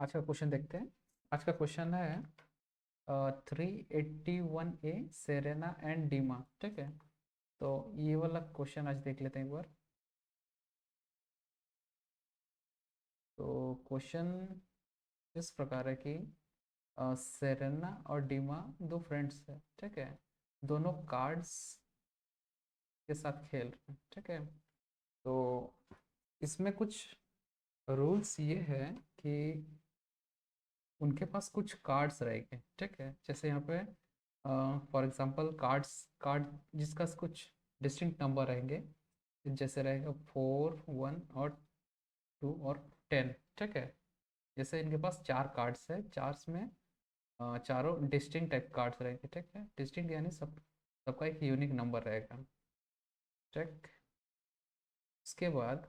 आज का क्वेश्चन देखते हैं। आज का क्वेश्चन है 381 ए सेरेना एंड डीमा। ठीक है, तो ये वाला क्वेश्चन आज देख लेते हैं एक बार। तो क्वेश्चन इस प्रकार है कि सेरेना और डीमा दो फ्रेंड्स है। ठीक है, दोनों कार्ड्स के साथ खेल रहे हैं। ठीक है, तो इसमें कुछ रूल्स ये है कि उनके पास कुछ कार्ड्स रहेंगे। ठीक है, जैसे यहाँ पे फॉर एग्जांपल कार्ड जिसका कुछ डिस्टिंक्ट नंबर रहेंगे, जैसे रहेगा 4, 1 और 2 और 10। ठीक है, जैसे इनके पास चार कार्ड्स है, चार्स में चारों डिस्टिंक्ट टाइप कार्ड्स रहेंगे। ठीक है, डिस्टिंक्ट यानी सबका एक यूनिक नंबर रहेगा। ठीक, उसके बाद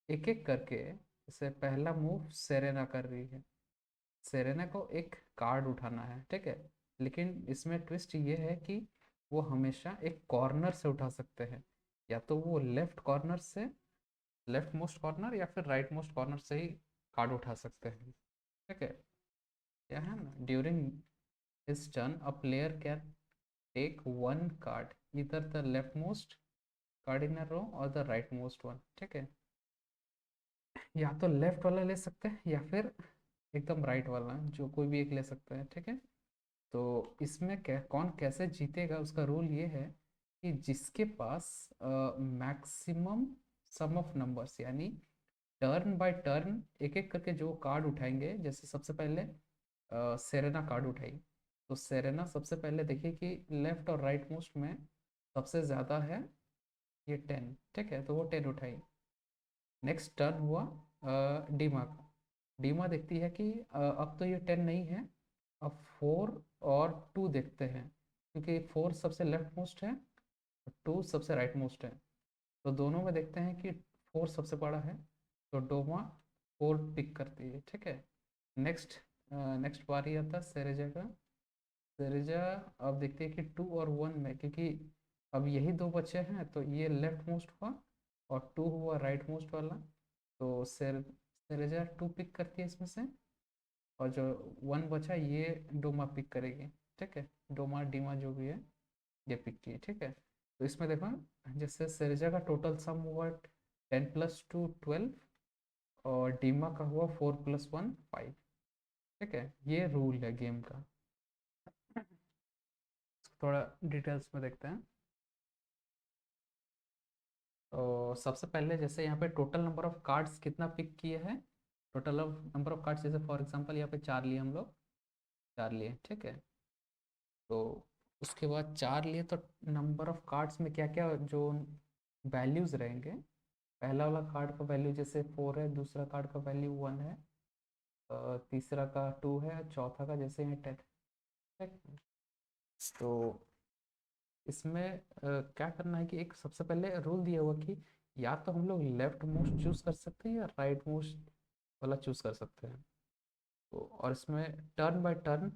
एक एक करके, जैसे पहला मूव सेरेना कर रही है, सेरेना को एक कार्ड उठाना है। ठीक है, लेकिन इसमें ट्विस्ट ये है कि वो हमेशा एक कॉर्नर से उठा सकते हैं, या तो वो लेफ्ट कॉर्नर से, लेफ्ट मोस्ट कॉर्नर, या फिर राइट मोस्ट कॉर्नर से ही कार्ड उठा सकते हैं। ठीक है, क्या है ना, during his turn a player can take one card, इधर the left most card in a row और द राइट मोस्ट वन। ठीक है, या तो लेफ्ट वाला ले सकते हैं या फिर एकदम राइट वाला, जो कोई भी एक ले सकते हैं। ठीक है, तो इसमें कौन कैसे जीतेगा, उसका रूल ये है कि जिसके पास मैक्सिमम सम ऑफ नंबर्स, यानी टर्न बाय टर्न एक एक करके जो कार्ड उठाएंगे। जैसे सबसे पहले सेरेना कार्ड उठाई, तो सेरेना सबसे पहले देखिए कि लेफ्ट और राइट मोस्ट में सबसे ज़्यादा है ये 10। ठीक है, तो वो 10 उठाई। नेक्स्ट टर्न हुआ डीमा का। डीमा देखती है कि अब तो ये 10 नहीं है, अब 4 और 2 देखते हैं, क्योंकि 4 सबसे लेफ्ट मोस्ट है और 2 सबसे राइट मोस्ट है। तो दोनों में देखते हैं कि 4 सबसे बड़ा है, तो डोमा 4 पिक करती है। ठीक है, नेक्स्ट नेक्स्ट बारी आता है सेरेजा का। सेरेजा अब देखते हैं कि 2 और 1 में, क्योंकि अब यही दो बचे हैं, तो ये लेफ्ट मोस्ट हुआ और 2 हुआ राइट मोस्ट वाला। तो सेरेजा 2 पिक करती है इसमें से, और जो 1 बचा ये डोमा पिक करेगी। ठीक है, डोमा डीमा जो भी है ये पिक की। ठीक है, तो इसमें देखो, जैसे सेरेजा का टोटल सम हुआ 10 + 2 12, और डीमा का हुआ 4 + 1 5। ठीक है, ये रूल है गेम का। थोड़ा डिटेल्स में देखते हैं। तो सबसे पहले जैसे यहाँ पे टोटल नंबर ऑफ कार्ड्स कितना पिक किए हैं, total of number of cards, जैसे फॉर एग्जांपल यहाँ पे 4 लिए हम लोग, 4 लिए। ठीक है, तो उसके बाद 4 लिए तो नंबर ऑफ कार्ड्स में क्या क्या जो वैल्यूज रहेंगे। पहला वाला कार्ड का वैल्यू जैसे 4 है, दूसरा कार्ड का वैल्यू 1 है, तीसरा का 2 है, चौथा का जैसे है 10। ठीक, तो इसमें क्या करना है कि एक सबसे पहले रूल दिया हुआ कि या तो हम लोग लेफ्ट मोस्ट चूज कर सकते हैं या राइट मोस्ट वाला चूज कर सकते हैं। तो और इसमें turn by turn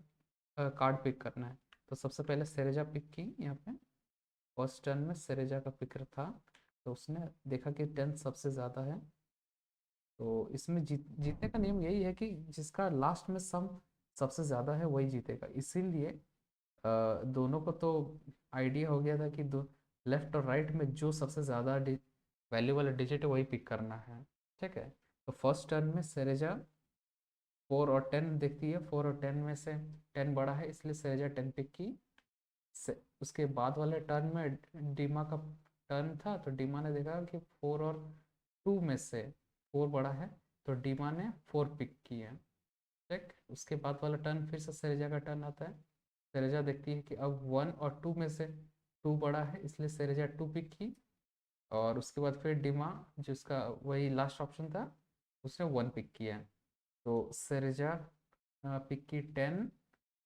card pick करना है। तो सबसे पहले सेरेजा पिक की यहाँ पे, फर्स्ट टर्न में सेरेजा का पिक था, तो उसने देखा कि 10 सबसे ज़्यादा है। तो इसमें जीतने का नियम यही है कि जिसका लास्ट में सम सबसे ज़्यादा है वही जीतेगा। इसीलिए दोनों को तो आइडिया हो गया था कि दो लेफ्ट और राइट में जो सबसे ज़्यादा वैल्यू वाला डिजिट है वही पिक करना है। ठीक है, तो फर्स्ट टर्न में सेरेजा 4 और 10 देखती है, 4 और 10 में से 10 बड़ा है, इसलिए सेरेजा 10 पिक की। उसके बाद वाले टर्न में डीमा का टर्न था, तो डीमा ने देखा कि 4 और 2 में से 4 बड़ा है, तो डीमा ने 4 पिक की है। ठीक, उसके बाद वाला टर्न फिर से सेरेजा का टर्न आता है। सेरेजा देखती है कि अब 1 और 2 में से 2 बड़ा है, इसलिए सेरेजा 2 पिक की। और उसके बाद फिर डिमा, जिसका वही लास्ट ऑप्शन था, उसने 1 पिक किया है। तो सेरेजा पिक की 10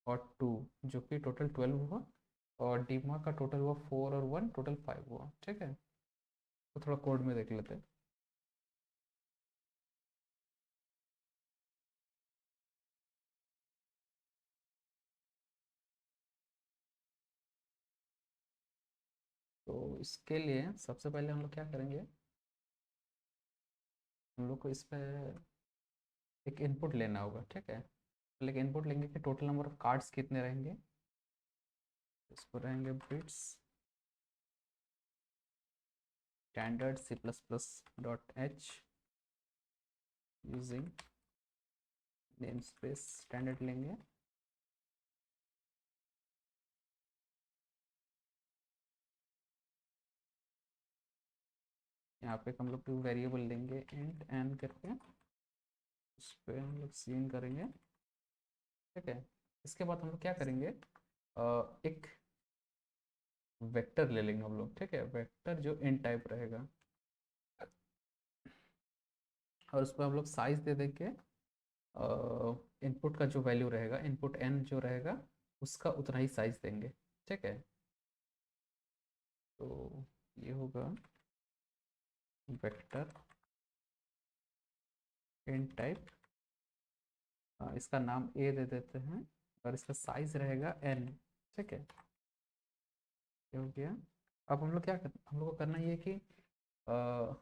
और 2, जो कि टोटल 12 हुआ, और डिमा का टोटल हुआ 4 और 1, टोटल 5 हुआ। ठीक है, तो थोड़ा कोड में देख लेते हैं। तो इसके लिए सबसे पहले हम लोग क्या करेंगे, हम लोग को इस पे एक इनपुट लेना होगा, ठीक है। लेकिन इनपुट लेंगे कि टोटल नंबर ऑफ कार्ड्स कितने रहेंगे, इसको रहेंगे bits standard C plus plus dot H using namespace standard लेंगे। यहाँ पे हम लोग वेरिएबल लेंगे इंट एन करके, उस पर हम लोग सीन करेंगे, ठीक है। इसके बाद हम लोग क्या करेंगे, एक वेक्टर ले लेंगे हम लोग, ठीक है, वेक्टर जो इन टाइप रहेगा, और उस पर हम लोग साइज दे देंगे, इनपुट का जो वैल्यू रहेगा, इनपुट एन जो रहेगा उसका उतना ही साइज देंगे, ठीक है। तो ये होगा वेक्टर इन टाइप, इसका नाम ए दे देते हैं, और इसका साइज रहेगा एन, ठीक है। ये हो गया। अब हम लोग क्या हम लोग को करना ये है कि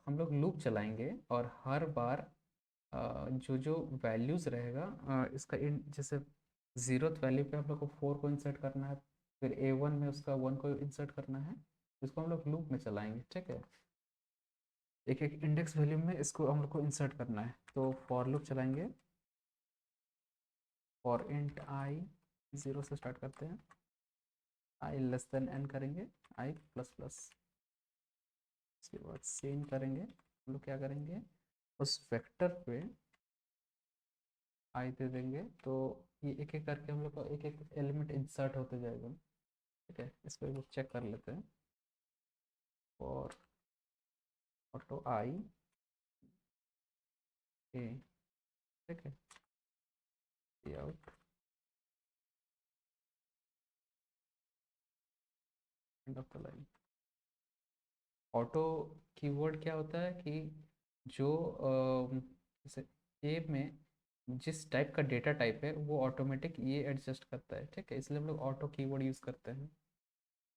हम लोग लूप चलाएंगे, और हर बार जो जो वैल्यूज़ रहेगा, इसका इन जैसे ज़ीरोथ वैल्यू पे हम लोग को 4 को इंसर्ट करना है, फिर A1 में उसका 1 को इंसर्ट करना है, इसको हम लोग लूप में चलाएंगे, ठीक है। एक एक इंडेक्स वैल्यू में इसको हम लोग को इंसर्ट करना है, तो फॉर लूप चलाएंगे, फॉर इंट आई, 0 से स्टार्ट करते हैं, आई लेस देन एन करेंगे, आई प्लस प्लस, उसके बाद सेम करेंगे, हम लोग क्या करेंगे, उस वेक्टर पे आई दे देंगे, तो ये एक एक करके हम लोग का एक एक एलिमेंट इंसर्ट होते जाएगा, ठीक है। इसको एक चेक कर लेते हैं, और ऑटो आई ए, ठीक है, out end of the line. Auto keyword क्या होता है कि जो जैसे ए में जिस टाइप का डेटा टाइप है वो ऑटोमेटिक ये एडजस्ट करता है, ठीक है, इसलिए हम लोग ऑटो कीवर्ड यूज़ करते हैं।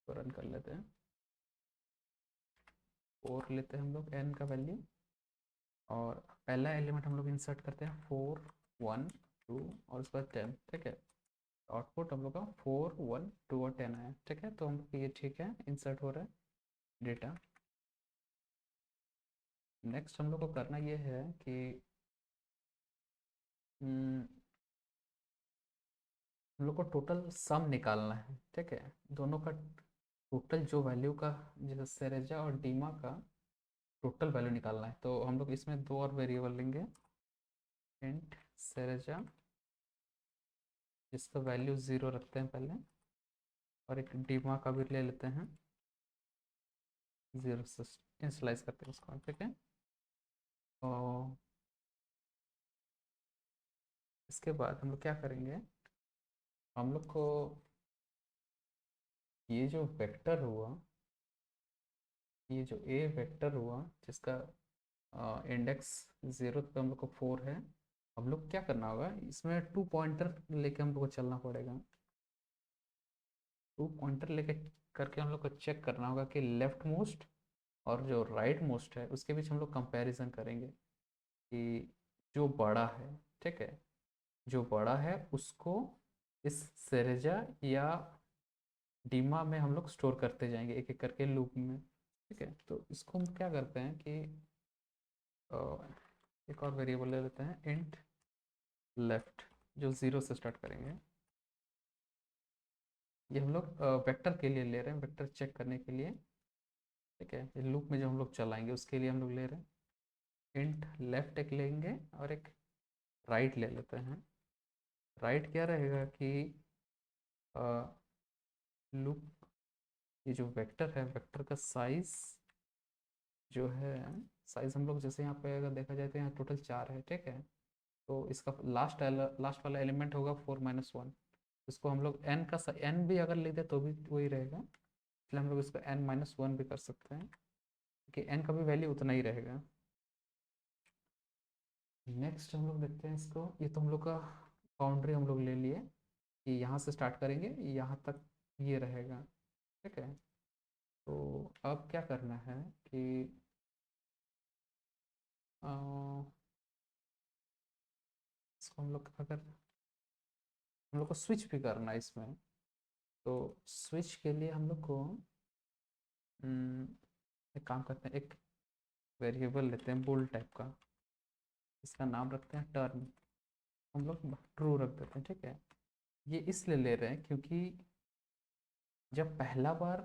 तो रन कर लेते हैं, फोर लेते हैं हम लोग एन का वैल्यू, और पहला एलिमेंट हम लोग इंसर्ट करते हैं 4 1 2, और उसके बाद 10, ठीक है। आउटपुट हम लोग का 4 1 2 और 10 आया, ठीक है। तो हम लोग ये ठीक है, इंसर्ट हो रहा है डेटा। नेक्स्ट हम लोग को करना ये है कि हम्म, हम लोग को टोटल सम निकालना है, ठीक है, दोनों का टोटल जो वैल्यू का, जैसे सेरेजा और डीमा का टोटल वैल्यू निकालना है। तो हम लोग इसमें दो और वेरिएबल लेंगे, इंट सेरेजा जिसका वैल्यू 0 रखते हैं पहले, और एक डीमा का भी ले लेते हैं, 0 से इनिशियलाइज करते हैं उसको, ठीक है। और इसके बाद हम लोग क्या करेंगे, हम लोग को ये जो वेक्टर हुआ, ये जो ए वेक्टर हुआ जिसका इंडेक्स 0 पे हम लोग को 4 है, हम लोग क्या करना होगा, इसमें 2 पॉइंटर लेके हम लोग को चलना पड़ेगा। 2 पॉइंटर लेके करके हम लोग को चेक करना होगा कि लेफ्ट मोस्ट और जो राइट मोस्ट है उसके बीच हम लोग कंपैरिजन करेंगे कि जो बड़ा है, ठीक है, जो बड़ा है उसको इस सेरेजा या डीमा में हम लोग स्टोर करते जाएंगे एक एक करके लूप में, ठीक है। तो इसको हम क्या करते हैं कि अ, एक और वेरिएबल ले लेते हैं, इंट लेफ्ट, जो 0 से स्टार्ट करेंगे। ये हम लोग वेक्टर के लिए ले रहे हैं, वेक्टर चेक करने के लिए, ठीक है, ये लूप में जो हम लोग चलाएंगे उसके लिए हम लोग ले रहे हैं। इंट लेफ्ट एक लेंगे, और एक राइट ले लेते हैं। राइट क्या रहेगा कि लूप, ये जो वेक्टर है, वेक्टर का साइज जो है, साइज हम लोग जैसे यहाँ पे अगर देखा जाए तो यहाँ टोटल 4 है, ठीक है। तो इसका लास्ट वाला एलिमेंट होगा 4 - 1, इसको हम लोग एन का एन भी अगर लिख दे तो भी वही रहेगा, इसलिए हम लोग इसको n - 1 भी कर सकते हैं, कि एन का भी वैल्यू उतना ही रहेगा। नेक्स्ट हम लोग देखते हैं इसको, ये तो हम लोग का बाउंड्री हम लोग ले लिए कि यहाँ से स्टार्ट करेंगे यहाँ तक ये रहेगा, ठीक है। तो अब क्या करना है कि अ, इसको हम लोग अगर हम लोग को स्विच भी करना है इसमें, तो स्विच के लिए हम लोग को एक काम करते हैं, एक वेरिएबल लेते हैं बुल टाइप का, इसका नाम रखते हैं टर्न, हम लोग ट्रू रख देते हैं, ठीक है। ये इसलिए ले रहे हैं क्योंकि जब पहला बार,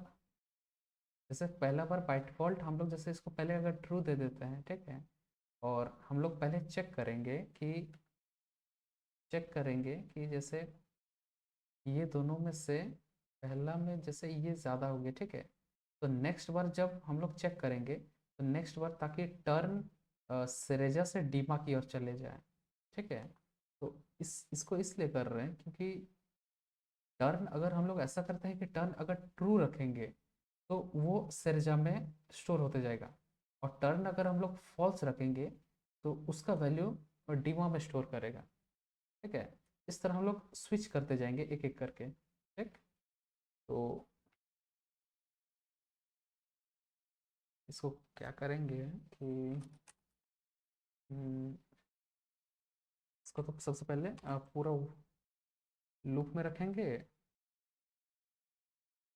जैसे पहला बार बाय डिफॉल्ट हम लोग जैसे इसको पहले अगर ट्रू दे देते हैं, ठीक है, और हम लोग पहले चेक करेंगे कि जैसे ये दोनों में से पहला में जैसे ये ज़्यादा हो गया, ठीक है, तो नेक्स्ट बार जब हम लोग चेक करेंगे तो नेक्स्ट बार ताकि टर्न सेरेजा से डीमा की ओर चले जाए, ठीक है। तो इसको इसलिए कर रहे हैं क्योंकि टर्न अगर हम लोग ऐसा करते हैं कि टर्न अगर ट्रू रखेंगे तो वो सेरेजा में स्टोर होते जाएगा, और टर्न अगर हम लोग फॉल्स रखेंगे तो उसका वैल्यू डीमा में स्टोर करेगा, ठीक है। इस तरह हम लोग स्विच करते जाएंगे एक एक करके, ठीक। तो इसको क्या करेंगे कि हम्म, इसको तो सबसे पहले पूरा लूप में रखेंगे।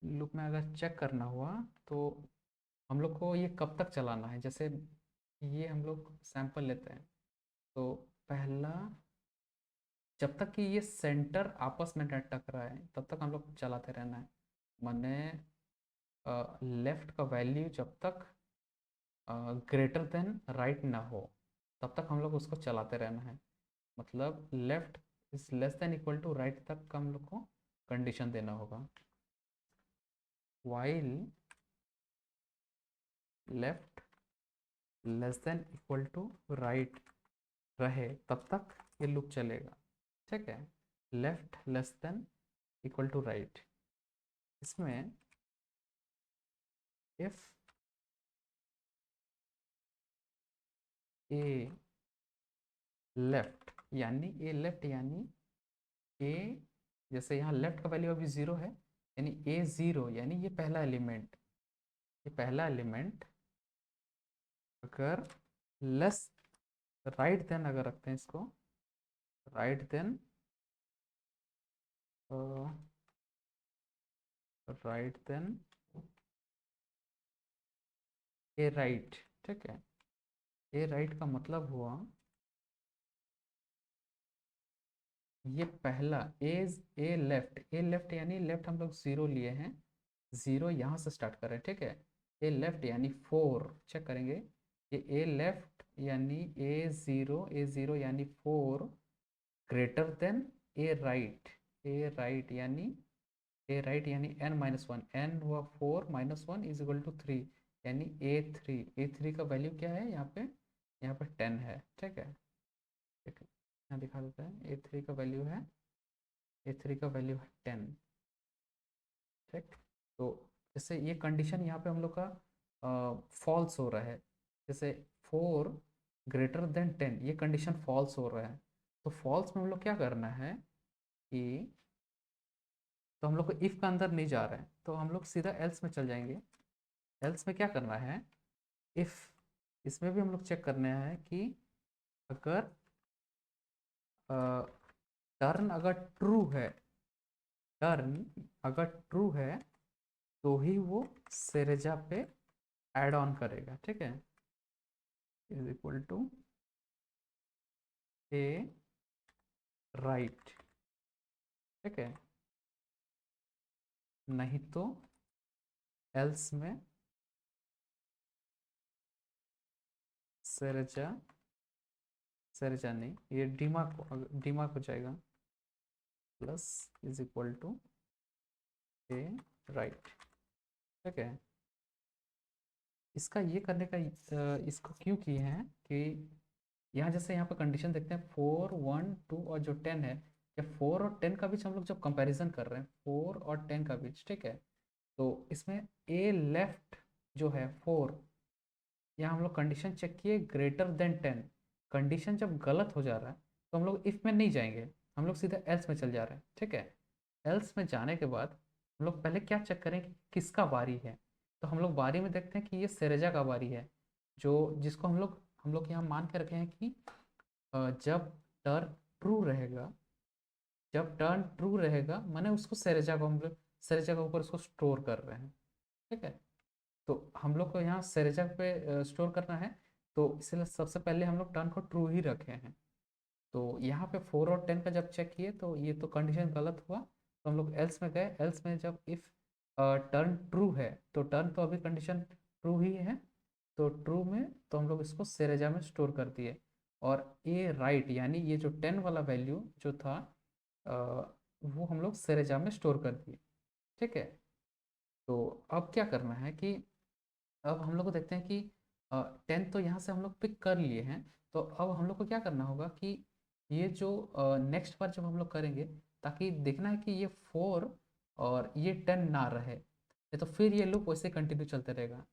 लूप में अगर चेक करना हुआ तो हम लोग को ये कब तक चलाना है, जैसे ये हम लोग सैंपल लेते हैं, तो पहला जब तक कि ये सेंटर आपस में न टकराए तब तक हम लोग चलाते रहना है। मैंने लेफ्ट का वैल्यू जब तक ग्रेटर देन राइट ना हो तब तक हम लोग उसको चलाते रहना है, मतलब left is less than equal to right तक का हम लोग को कंडीशन देना होगा। While left less than equal to right रहे तब तक ये लूप चलेगा, ठीक है। Left less than equal to right, इसमें इफ ए लेफ्ट यानी ए, जैसे यहाँ लेफ्ट का वैल्यू अभी ज़ीरो है, यानी ए ज़ीरो यानी ये पहला एलिमेंट, ये पहला एलिमेंट अगर लेस राइट देन अगर रखते हैं इसको right then right then A right, ठीक है। ए राइट का मतलब हुआ ये पहला ए लेफ्ट यानी लेफ्ट हम लोग ज़ीरो लिए हैं, ज़ीरो यहाँ से स्टार्ट कर रहे हैं, ठीक है। ए लेफ्ट यानी फोर, चेक करेंगे ये ए लेफ्ट यानी ए ज़ीरो यानी four greater than A right यानी एन माइनस वन, एन हुआ four minus one is equal to three, यानी ए थ्री का वैल्यू क्या है यहाँ पे टेन है, ठीक है। ठीक है, यहाँ दिखा देते हैं ए थ्री का वैल्यू है टेन, ठीक। तो जैसे ये कंडीशन यहाँ पे हम लोग का फॉल्स हो रहा है, जैसे फोर ग्रेटर देन टेन ये कंडीशन फॉल्स हो रहा है, तो फॉल्स में हम लोग क्या करना है कि तो हम लोग को इफ का अंदर नहीं जा रहा है तो हम लोग सीधा एल्स में चल जाएंगे। एल्स में क्या करना है, इफ इसमें भी हम लोग चेक करना है कि अगर टर्न अगर ट्रू है, टर्न अगर ट्रू है तो ही वो सेरेजा पे ऐड ऑन करेगा, ठीक है, is equal to A right, ठीक है। नहीं तो एल्स में सेरेजा सेरेजा नहीं, ये डीमा को जाएगा plus is equal to A right, ठीक है। इसका ये करने का इसको क्यों किए हैं कि यहाँ जैसे यहाँ पर कंडीशन देखते हैं फोर वन टू और जो टेन है, या फोर और टेन का बीच हम लोग जब कंपैरिजन कर रहे हैं फोर और टेन का बीच, ठीक है, तो इसमें ए लेफ्ट जो है फोर, यहाँ हम लोग कंडीशन चेक किए ग्रेटर देन टेन, कंडीशन जब गलत हो जा रहा है तो हम लोग इफ में नहीं जाएंगे, हम लोग सीधा एल्स में चल जा रहे हैं, ठीक है। एल्स में जाने के बाद हम लोग पहले क्या चेक करें कि किसका बारी है, तो हम लोग बारी में देखते हैं कि ये सेरेजा का बारी है, जो जिसको हम लोग यहाँ मान के रखे हैं कि जब टर्न ट्रू रहेगा, जब टर्न ट्रू रहेगा माने उसको सेरेजा को हम लोग सेरेजा के ऊपर उसको स्टोर कर रहे हैं, ठीक है। तो हम लोग को यहाँ सेरेजा पे स्टोर करना है, तो इसलिए सबसे पहले हम लोग टर्न को ट्रू ही रखे हैं। तो यहाँ पे 4 और 10 का जब चेक किए तो ये तो कंडीशन गलत हुआ, तो हम लोग एल्स में गए। एल्स में जब इफ टर्न ट्रू है तो टर्न तो अभी कंडीशन ट्रू ही है, तो ट्रू में तो हम लोग इसको सेरेजा में स्टोर कर दिए। और ए राइट यानी ये जो 10 वाला वैल्यू जो था अ, वो हम लोग सेरेजा में स्टोर कर दिए, ठीक है। तो अब क्या करना है कि अब हम लोग को देखते हैं कि 10 तो यहाँ से हम लोग पिक कर लिए हैं, तो अब हम लोग को क्या करना होगा कि ये जो नेक्स्ट बार जब हम लोग करेंगे, ताकि देखना है कि ये 4 और ये 10 ना रहे, नहीं तो फिर ये लूप वैसे कंटिन्यू चलते रहेगा,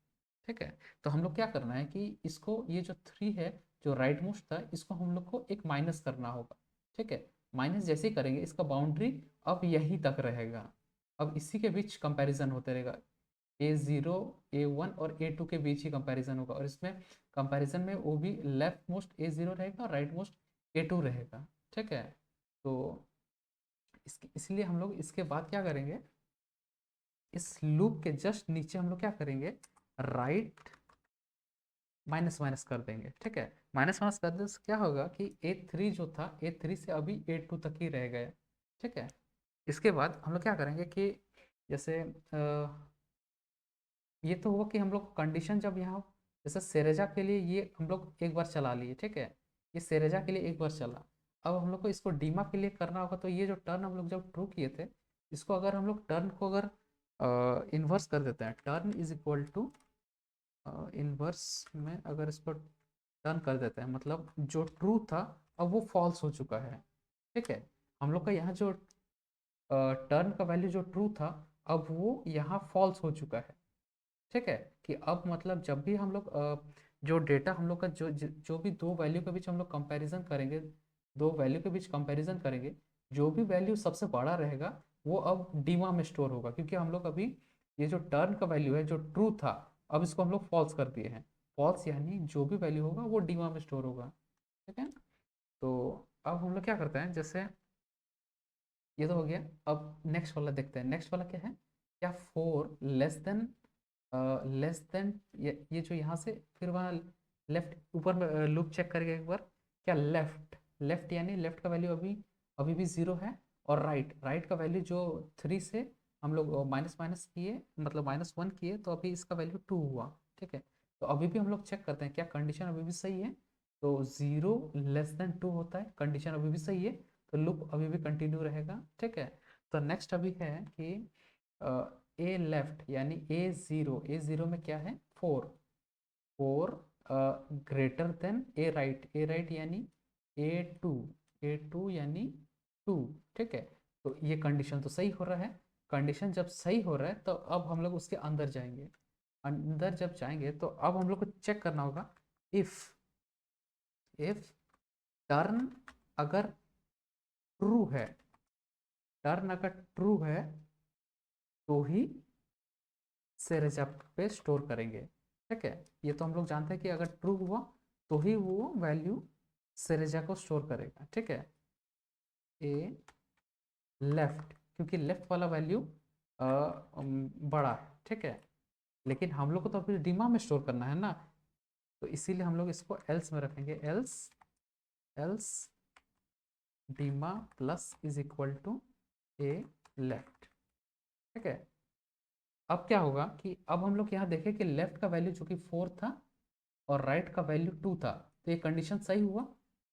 ठीक है। तो हम लोग क्या करना है कि इसको ये जो 3 है जो राइट मोस्ट था इसको हम लोग को एक माइनस करना होगा, ठीक है। माइनस जैसे ही करेंगे इसका बाउंड्री अब यहीं तक रहेगा, अब इसी के बीच कंपैरिजन होते रहेगा। A0 A1 और A2 के बीच ही कंपैरिजन होगा, और इसमें कंपैरिजन में वो भी लेफ्ट मोस्ट A0 रहेगा और राइट मोस्ट A2 रहेगा, ठीक है। तो इसलिए हम लोग इसके बाद क्या करेंगे, इस लूप के जस्ट नीचे हम लोग क्या करेंगे, राइट माइनस माइनस कर देंगे, ठीक है। माइनस माइनस करने से क्या होगा कि A3 जो था A3 से अभी A2 तक ही रह गया, ठीक है। इसके बाद हम लोग क्या करेंगे कि जैसे ये तो हुआ कि हम लोग कंडीशन जब यहाँ जैसे सेरेजा के लिए ये हम लोग एक बार चला लिए, ठीक है। ये सेरेजा के लिए एक बार चला, अब हम लोग को इसको डीमा के लिए करना होगा। तो ये जो टर्न हम लोग जब ट्रू किए थे, इसको अगर हम लोग टर्न को अगर इन्वर्स कर देते हैं, turn is equal to inverse में अगर इसको टर्न कर देते हैं, मतलब जो ट्रू था अब वो फॉल्स हो चुका है, ठीक है। हम लोग का यहाँ जो टर्न का वैल्यू जो ट्रू था अब वो यहाँ फॉल्स हो चुका है, ठीक है। कि अब मतलब जब भी हम लोग जो डेटा हम लोग का जो भी दो वैल्यू के बीच हम लोग कंपैरिजन करेंगे, दो वैल्यू के बीच कंपैरिजन करेंगे, जो भी वैल्यू सबसे बड़ा रहेगा वो अब डीमा में स्टोर होगा, क्योंकि हम लोग अभी ये जो टर्न का वैल्यू है जो ट्रू था अब इसको हम लोग फॉल्स कर दिए हैं। फॉल्स यानी जो भी वैल्यू होगा वो डीमा में स्टोर होगा, ठीक है। तो अब हम लोग क्या करते हैं, जैसे ये तो हो गया। अब नेक्स्ट वाला देखते हैं, नेक्स्ट वाला क्या है, क्या 4 लेस देन ये जो यहाँ से फिर वहाँ लेफ्ट ऊपर में लूप चेक करके एक बार, क्या लेफ्ट लेफ्ट यानी लेफ्ट का वैल्यू अभी अभी भी 0 है, और राइट राइट का वैल्यू जो 3 से हम लोग माइनस माइनस किए मतलब -1 किए, तो अभी इसका वैल्यू 2 हुआ, ठीक है। तो अभी भी हम लोग चेक करते हैं क्या कंडीशन अभी भी सही है, तो 0 <2 होता है, कंडीशन अभी भी सही है, तो लूप अभी भी कंटिन्यू रहेगा, ठीक है। तो नेक्स्ट अभी है कि ए लेफ्ट यानी ए जीरो में क्या है 4, 4 ग्रेटर देन ए राइट यानी ए टू यानी 2, ठीक है। तो ये कंडीशन तो सही हो रहा है, कंडीशन जब सही हो रहा है तो अब हम लोग उसके अंदर जाएंगे। अंदर जब जाएंगे तो अब हम लोग को चेक करना होगा, इफ इफ टर्न अगर ट्रू है, टर्न अगर ट्रू है तो ही सेरेजा पे स्टोर करेंगे, ठीक है। ये तो हम लोग जानते हैं कि अगर ट्रू हुआ तो ही वो वैल्यू सेरेजा को स्टोर करेगा, ठीक है। ए लेफ्ट क्योंकि लेफ्ट वाला वैल्यू बड़ा है, ठीक है, लेकिन हम लोग को तो अभी डीमा में स्टोर करना है ना, तो इसीलिए हम लोग इसको एल्स में रखेंगे। एल्स एल्स डीमा plus is equal to a left, ठीक है। अब क्या होगा कि अब हम लोग यहाँ देखें कि लेफ्ट का वैल्यू जो कि 4 था और राइट का वैल्यू 2 था, तो ये कंडीशन सही हुआ।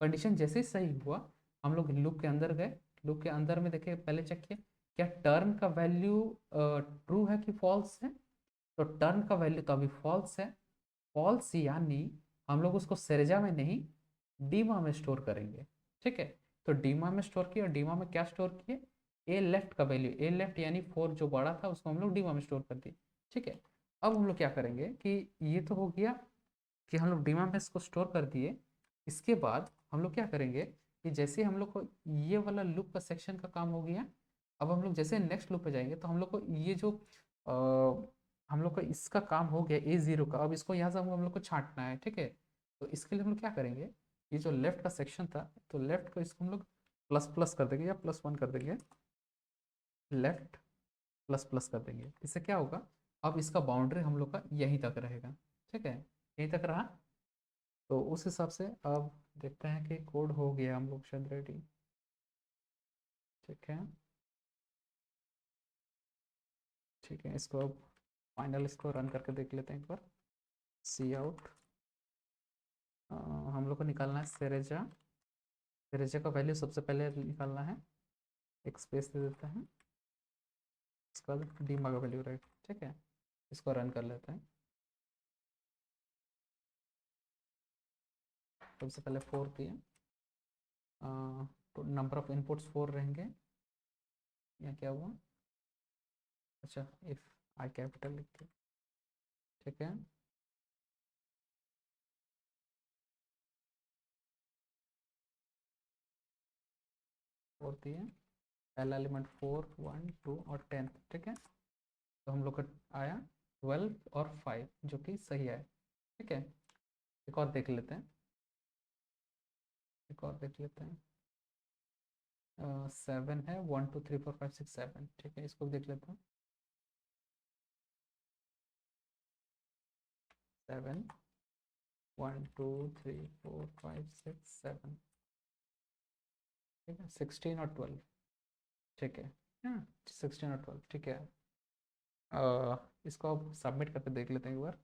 कंडीशन जैसे ही सही हुआ हम लोग लूप के अंदर गए, लूप के अंदर में देखे पहले चेक किया क्या टर्न का वैल्यू ट्रू है कि फॉल्स है, तो टर्न का वैल्यू तो अभी फॉल्स है। फॉल्स यानी हम लोग उसको सेरेजा में नहीं डीमा में स्टोर करेंगे, ठीक है। तो डीमा में स्टोर किया और डीमा में क्या स्टोर किए, ए लेफ्ट का वैल्यू, ए लेफ्ट यानी 4 जो बड़ा था उसको हम लोग डीमा में स्टोर कर दिए, ठीक है। अब हम लोग क्या करेंगे कि ये तो हो गया कि हम लोग डीमा में इसको स्टोर कर दिए। इसके बाद हम लोग क्या करेंगे कि जैसे हम लोग को ये वाला लूप का सेक्शन का काम हो गया, अब हम लोग जैसे नेक्स्ट लूप पे जाएंगे तो हम लोग को ये जो हम लोग का इसका काम हो गया A0 का, अब इसको यहाँ से हम लोग को छांटना है, ठीक है। तो इसके लिए हम लोग क्या करेंगे, ये जो लेफ्ट का सेक्शन था तो लेफ्ट को इसको हम लोग प्लस प्लस कर देंगे या प्लस वन कर देंगे, लेफ्ट प्लस प्लस कर देंगे। इससे क्या होगा, अब इसका बाउंड्री हम लोग का यहीं तक रहेगा, ठीक है, यहीं तक रहा। तो उस हिसाब से अब देखते हैं कि कोड हो गया हम लोग शायद रेडी। ठीक है, ठीक है, इसको अब फाइनल इसको रन करके देख लेते हैं एक बार। सी आउट, हम लोग को निकालना है सेरेजा। सेरेजा का वैल्यू सबसे पहले निकालना है, एक स्पेस दे देते हैं, उसके बाद डीमा का वैल्यू राइट। ठीक है, इसको रन कर लेते हैं। सबसे पहले 4 दिए, तो नंबर ऑफ इनपुट्स 4 रहेंगे। यहाँ क्या हुआ, अच्छा इफ आई कैपिटल लिख के, ठीक है, फोर दिए, पहला एलिमेंट 4 1 2 और 10, ठीक है। तो हम लोग का आया 12 और 5 जो कि सही है। ठीक है, एक और देख लेते हैं, एक और देख लेते हैं। 7 है, 1 2 3 4 5 6 7, ठीक है, इसको भी देख लेते हैं। 7 1 2 3 4 5 6 7, ठीक है, 16 और 12, ठीक है, हाँ 16 और 12, ठीक है। इसको अब सबमिट करके देख लेते हैं एक बार।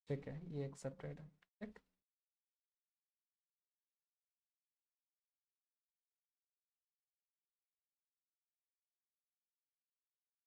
ठीक है, ये एक्सेप्टेड है।